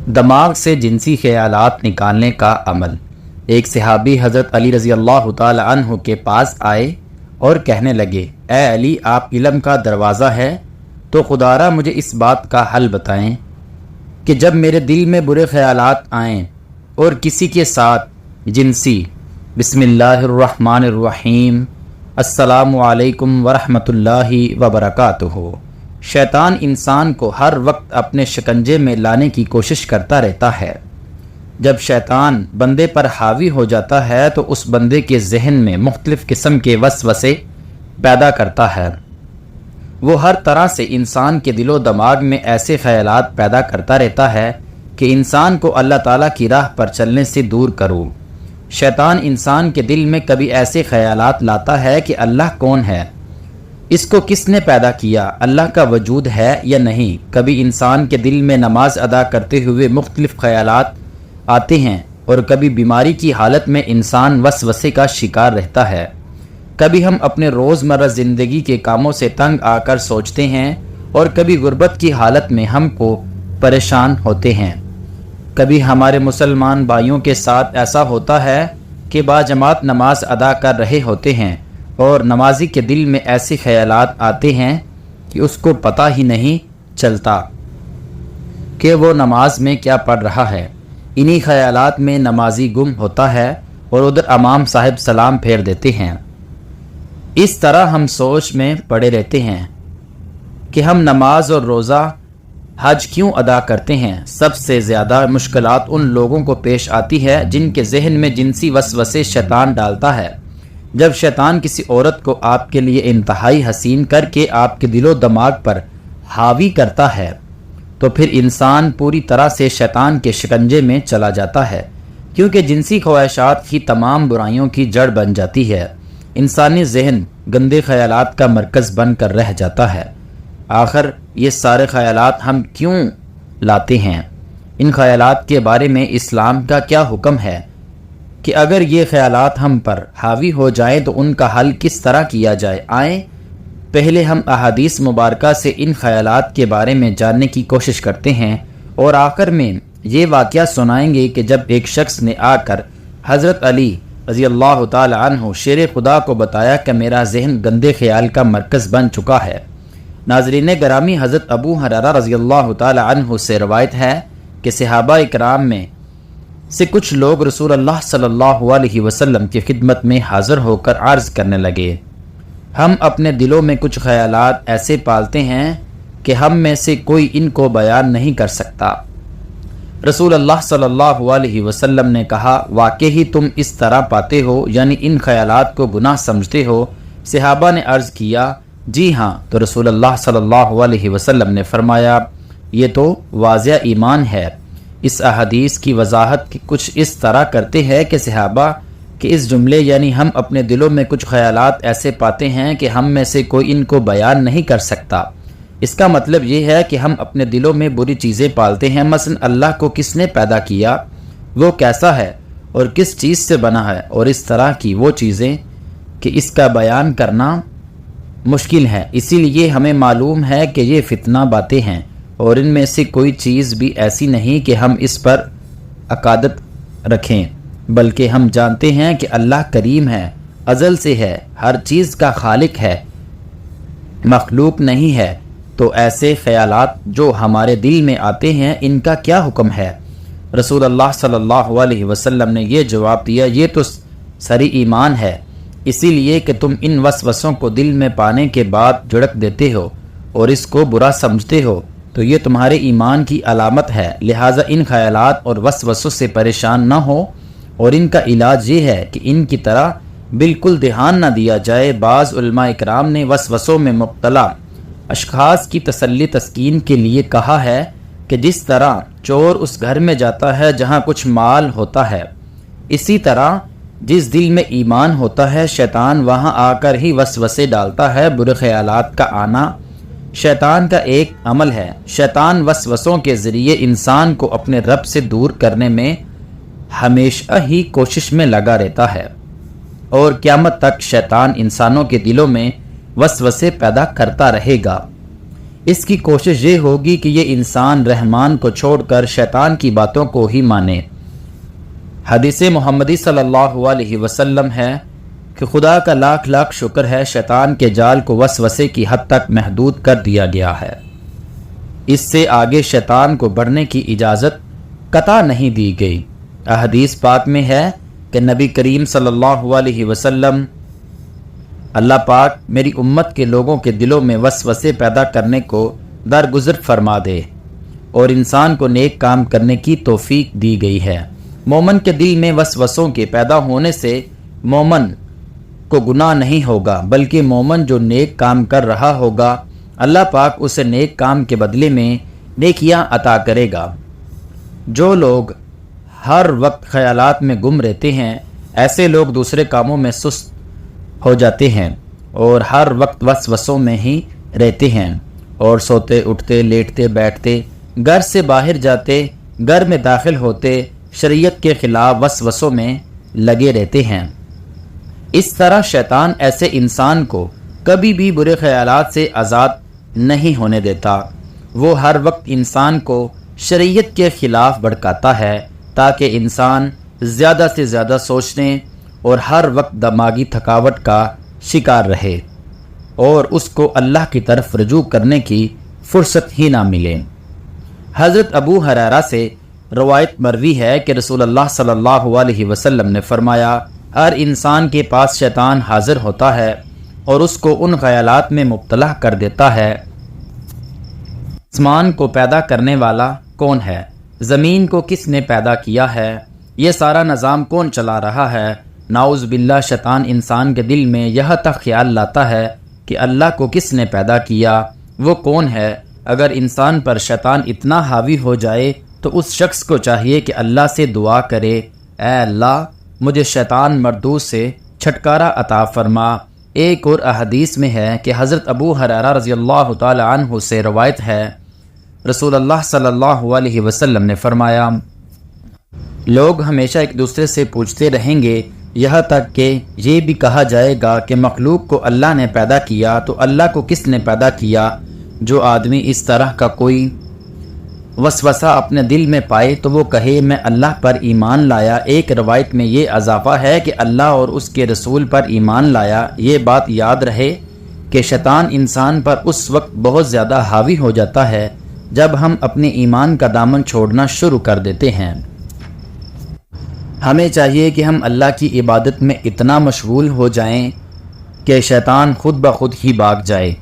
دماغ سے جنسی خیالات نکالنے کا عمل۔ ایک صحابی حضرت علی رضی اللہ تعالی عنہ کے پاس آئے اور کہنے لگے، اے علی، آپ علم کا دروازہ ہے تو خدارا مجھے اس بات کا حل بتائیں کہ جب میرے دل میں برے خیالات آئیں اور کسی کے ساتھ جنسی، بسم اللہ الرحمن الرحیم، السلام علیکم ورحمۃ اللہ وبرکاتہ، شیطان انسان کو ہر وقت اپنے شکنجے میں لانے کی کوشش کرتا رہتا ہے۔ جب شیطان بندے پر حاوی ہو جاتا ہے تو اس بندے کے ذہن میں مختلف قسم کے وسوسے پیدا کرتا ہے۔ وہ ہر طرح سے انسان کے دل و دماغ میں ایسے خیالات پیدا کرتا رہتا ہے کہ انسان کو اللہ تعالیٰ کی راہ پر چلنے سے دور کرو۔ شیطان انسان کے دل میں کبھی ایسے خیالات لاتا ہے کہ اللہ کون ہے، اس کو کس نے پیدا کیا، اللہ کا وجود ہے یا نہیں۔ کبھی انسان کے دل میں نماز ادا کرتے ہوئے مختلف خیالات آتے ہیں اور کبھی بیماری کی حالت میں انسان وسوسے کا شکار رہتا ہے۔ کبھی ہم اپنے روزمرہ زندگی کے کاموں سے تنگ آ کر سوچتے ہیں اور کبھی غربت کی حالت میں ہم کو پریشان ہوتے ہیں۔ کبھی ہمارے مسلمان بھائیوں کے ساتھ ایسا ہوتا ہے کہ باجماعت نماز ادا کر رہے ہوتے ہیں اور نمازی کے دل میں ایسے خیالات آتے ہیں کہ اس کو پتہ ہی نہیں چلتا کہ وہ نماز میں کیا پڑھ رہا ہے۔ انہی خیالات میں نمازی گم ہوتا ہے اور ادھر امام صاحب سلام پھیر دیتے ہیں۔ اس طرح ہم سوچ میں پڑے رہتے ہیں کہ ہم نماز اور روزہ حج کیوں ادا کرتے ہیں۔ سب سے زیادہ مشکلات ان لوگوں کو پیش آتی ہے جن کے ذہن میں جنسی وسوسے شیطان ڈالتا ہے۔ جب شیطان کسی عورت کو آپ کے لیے انتہائی حسین کر کے آپ کے دل و دماغ پر حاوی کرتا ہے تو پھر انسان پوری طرح سے شیطان کے شکنجے میں چلا جاتا ہے، کیونکہ جنسی خواہشات ہی تمام برائیوں کی جڑ بن جاتی ہے۔ انسانی ذہن گندے خیالات کا مرکز بن کر رہ جاتا ہے۔ آخر یہ سارے خیالات ہم کیوں لاتے ہیں؟ ان خیالات کے بارے میں اسلام کا کیا حکم ہے کہ اگر یہ خیالات ہم پر حاوی ہو جائیں تو ان کا حل کس طرح کیا جائے؟ آئیں پہلے ہم احادیث مبارکہ سے ان خیالات کے بارے میں جاننے کی کوشش کرتے ہیں اور آخر میں یہ واقعہ سنائیں گے کہ جب ایک شخص نے آ کر حضرت علی رضی اللہ تعالی عنہ شیر خدا کو بتایا کہ میرا ذہن گندے خیال کا مرکز بن چکا ہے۔ ناظرین گرامی، حضرت ابو ہریرہ رضی اللہ تعالی عنہ سے روایت ہے کہ صحابہ اکرام میں سے کچھ لوگ رسول اللہ صلی اللہ علیہ وسلم کی خدمت میں حاضر ہو کر عرض کرنے لگے، ہم اپنے دلوں میں کچھ خیالات ایسے پالتے ہیں کہ ہم میں سے کوئی ان کو بیان نہیں کر سکتا۔ رسول اللہ صلی اللہ علیہ وسلم نے کہا، واقعی تم اس طرح پاتے ہو، یعنی ان خیالات کو گناہ سمجھتے ہو؟ صحابہ نے عرض کیا، جی ہاں۔ تو رسول اللہ صلی اللہ علیہ وسلم نے فرمایا، یہ تو واضح ایمان ہے۔ اس احادیث کی وضاحت کچھ اس طرح کرتے ہیں کہ صحابہ کے اس جملے یعنی ہم اپنے دلوں میں کچھ خیالات ایسے پاتے ہیں کہ ہم میں سے کوئی ان کو بیان نہیں کر سکتا، اس کا مطلب یہ ہے کہ ہم اپنے دلوں میں بری چیزیں پالتے ہیں۔ مثلا اللہ کو کس نے پیدا کیا، وہ کیسا ہے اور کس چیز سے بنا ہے، اور اس طرح کی وہ چیزیں کہ اس کا بیان کرنا مشکل ہے۔ اسی لیے ہمیں معلوم ہے کہ یہ فتنہ باتیں ہیں اور ان میں سے کوئی چیز بھی ایسی نہیں کہ ہم اس پر عقیدت رکھیں، بلکہ ہم جانتے ہیں کہ اللہ کریم ہے، ازل سے ہے، ہر چیز کا خالق ہے، مخلوق نہیں ہے۔ تو ایسے خیالات جو ہمارے دل میں آتے ہیں ان کا کیا حکم ہے؟ رسول اللہ صلی اللہ علیہ وسلم نے یہ جواب دیا، یہ تو سری ایمان ہے، اسی لیے کہ تم ان وسوسوں کو دل میں پانے کے بعد جھڑک دیتے ہو اور اس کو برا سمجھتے ہو تو یہ تمہارے ایمان کی علامت ہے۔ لہٰذا ان خیالات اور وسوسوں سے پریشان نہ ہو، اور ان کا علاج یہ ہے کہ ان کی طرح بالکل دھیان نہ دیا جائے۔ بعض علماء اکرام نے وسوسوں میں مبتلا اشخاص کی تسلی تسکین کے لیے کہا ہے کہ جس طرح چور اس گھر میں جاتا ہے جہاں کچھ مال ہوتا ہے، اسی طرح جس دل میں ایمان ہوتا ہے شیطان وہاں آ کر ہی وسوسے ڈالتا ہے۔ برے خیالات کا آنا شیطان کا ایک عمل ہے۔ شیطان وسوسوں کے ذریعے انسان کو اپنے رب سے دور کرنے میں ہمیشہ ہی کوشش میں لگا رہتا ہے، اور قیامت تک شیطان انسانوں کے دلوں میں وسوسے پیدا کرتا رہے گا۔ اس کی کوشش یہ ہوگی کہ یہ انسان رحمان کو چھوڑ کر شیطان کی باتوں کو ہی مانے۔ حدیث محمدی صلی اللہ علیہ وسلم ہے کہ خدا کا لاکھ لاکھ شکر ہے شیطان کے جال کو وسوسے کی حد تک محدود کر دیا گیا ہے، اس سے آگے شیطان کو بڑھنے کی اجازت قطع نہیں دی گئی۔ احادیث پاک میں ہے کہ نبی کریم صلی اللہ علیہ وسلم اللہ پاک میری امت کے لوگوں کے دلوں میں وسوسے پیدا کرنے کو درگزر فرما دے اور انسان کو نیک کام کرنے کی توفیق دی گئی ہے۔ مومن کے دل میں وسوسوں کے پیدا ہونے سے مومن کو گناہ نہیں ہوگا، بلکہ مومن جو نیک کام کر رہا ہوگا اللہ پاک اسے نیک کام کے بدلے میں نیکیاں عطا کرے گا۔ جو لوگ ہر وقت خیالات میں گم رہتے ہیں ایسے لوگ دوسرے کاموں میں سست ہو جاتے ہیں اور ہر وقت وسوسوں میں ہی رہتے ہیں اور سوتے اٹھتے لیٹتے بیٹھتے گھر سے باہر جاتے گھر میں داخل ہوتے شریعت کے خلاف وسوسوں میں لگے رہتے ہیں۔ اس طرح شیطان ایسے انسان کو کبھی بھی برے خیالات سے آزاد نہیں ہونے دیتا، وہ ہر وقت انسان کو شریعت کے خلاف بھڑکاتا ہے تاکہ انسان زیادہ سے زیادہ سوچنے اور ہر وقت دماغی تھکاوٹ کا شکار رہے اور اس کو اللہ کی طرف رجوع کرنے کی فرصت ہی نہ ملے۔ حضرت ابو ہریرہ سے روایت مروی ہے کہ رسول اللہ صلی اللہ علیہ وسلم نے فرمایا، ہر انسان کے پاس شیطان حاضر ہوتا ہے اور اس کو ان خیالات میں مبتلا کر دیتا ہے۔ آسمان کو پیدا کرنے والا کون ہے؟ زمین کو کس نے پیدا کیا ہے؟ یہ سارا نظام کون چلا رہا ہے؟ نعوذ باللہ شیطان انسان کے دل میں یہ تک خیال لاتا ہے کہ اللہ کو کس نے پیدا کیا، وہ کون ہے؟ اگر انسان پر شیطان اتنا حاوی ہو جائے تو اس شخص کو چاہیے کہ اللہ سے دعا کرے، اے اللہ مجھے شیطان مردود سے چھٹکارا عطا فرما۔ ایک اور احادیث میں ہے کہ حضرت ابو ہریرہ رضی اللہ تعالی عنہ سے روایت ہے، رسول اللہ صلی اللہ علیہ وسلم نے فرمایا، لوگ ہمیشہ ایک دوسرے سے پوچھتے رہیں گے یہاں تک کہ یہ بھی کہا جائے گا کہ مخلوق کو اللہ نے پیدا کیا تو اللہ کو کس نے پیدا کیا۔ جو آدمی اس طرح کا کوئی وسوسہ اپنے دل میں پائے تو وہ کہے میں اللہ پر ایمان لایا۔ ایک روایت میں یہ اضافہ ہے کہ اللہ اور اس کے رسول پر ایمان لایا۔ یہ بات یاد رہے کہ شیطان انسان پر اس وقت بہت زیادہ حاوی ہو جاتا ہے جب ہم اپنے ایمان کا دامن چھوڑنا شروع کر دیتے ہیں۔ ہمیں چاہیے کہ ہم اللہ کی عبادت میں اتنا مشغول ہو جائیں کہ شیطان خود بخود ہی بھاگ جائے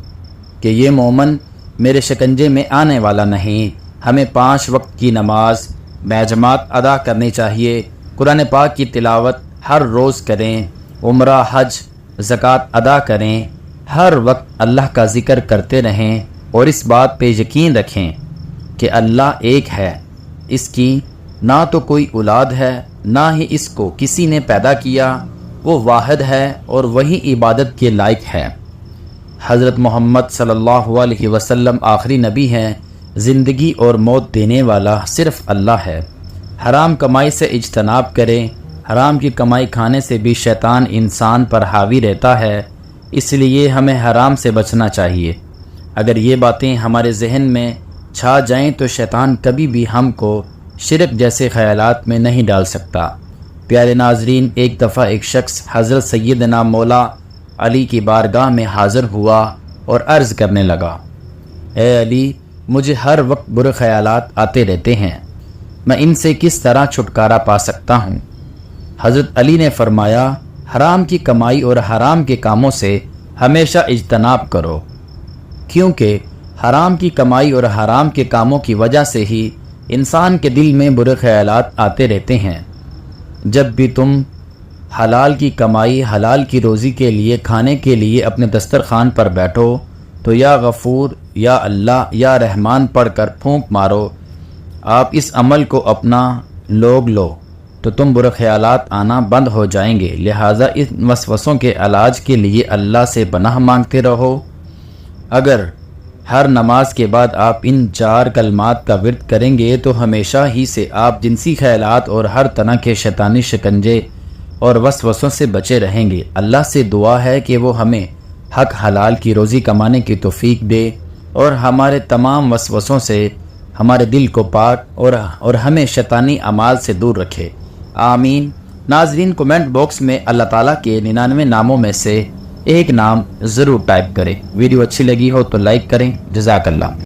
کہ یہ مومن میرے شکنجے میں آنے والا نہیں۔ ہمیں 5 وقت کی نماز باجماعت ادا کرنی چاہیے، قرآن پاک کی تلاوت ہر روز کریں، عمرہ حج زکوٰۃ ادا کریں، ہر وقت اللہ کا ذکر کرتے رہیں اور اس بات پہ یقین رکھیں کہ اللہ ایک ہے، اس کی نہ تو کوئی اولاد ہے نہ ہی اس کو کسی نے پیدا کیا، وہ واحد ہے اور وہی عبادت کے لائق ہے۔ حضرت محمد صلی اللہ علیہ وسلم آخری نبی ہیں، زندگی اور موت دینے والا صرف اللہ ہے۔ حرام کمائی سے اجتناب کریں، حرام کی کمائی کھانے سے بھی شیطان انسان پر حاوی رہتا ہے، اس لیے ہمیں حرام سے بچنا چاہیے۔ اگر یہ باتیں ہمارے ذہن میں چھا جائیں تو شیطان کبھی بھی ہم کو شرک جیسے خیالات میں نہیں ڈال سکتا۔ پیارے ناظرین، ایک دفعہ ایک شخص حضرت سیدنا مولا علی کی بارگاہ میں حاضر ہوا اور عرض کرنے لگا، اے علی، مجھے ہر وقت برے خیالات آتے رہتے ہیں، میں ان سے کس طرح چھٹکارا پا سکتا ہوں؟ حضرت علی نے فرمایا، حرام کی کمائی اور حرام کے کاموں سے ہمیشہ اجتناب کرو، کیونکہ حرام کی کمائی اور حرام کے کاموں کی وجہ سے ہی انسان کے دل میں برے خیالات آتے رہتے ہیں۔ جب بھی تم حلال کی کمائی حلال کی روزی کے لیے کھانے کے لیے اپنے دسترخوان پر بیٹھو تو یا غفور یا اللہ یا رحمان پڑھ کر پھونک مارو۔ آپ اس عمل کو اپنا لوگ لو تو تم برے خیالات آنا بند ہو جائیں گے۔ لہٰذا ان وسوسوں کے علاج کے لیے اللہ سے پناہ مانگتے رہو۔ اگر ہر نماز کے بعد آپ ان 4 کلمات کا ورد کریں گے تو ہمیشہ ہی سے آپ جنسی خیالات اور ہر طرح کے شیطانی شکنجے اور وسوسوں سے بچے رہیں گے۔ اللہ سے دعا ہے کہ وہ ہمیں حق حلال کی روزی کمانے کی توفیق دے اور ہمارے تمام وسوسوں سے ہمارے دل کو پاک اور ہمیں شیطانی اعمال سے دور رکھے، آمین۔ ناظرین، کومنٹ باکس میں اللہ تعالیٰ کے 99 ناموں میں سے ایک نام ضرور ٹائپ کریں۔ ویڈیو اچھی لگی ہو تو لائک کریں۔ جزاک اللہ۔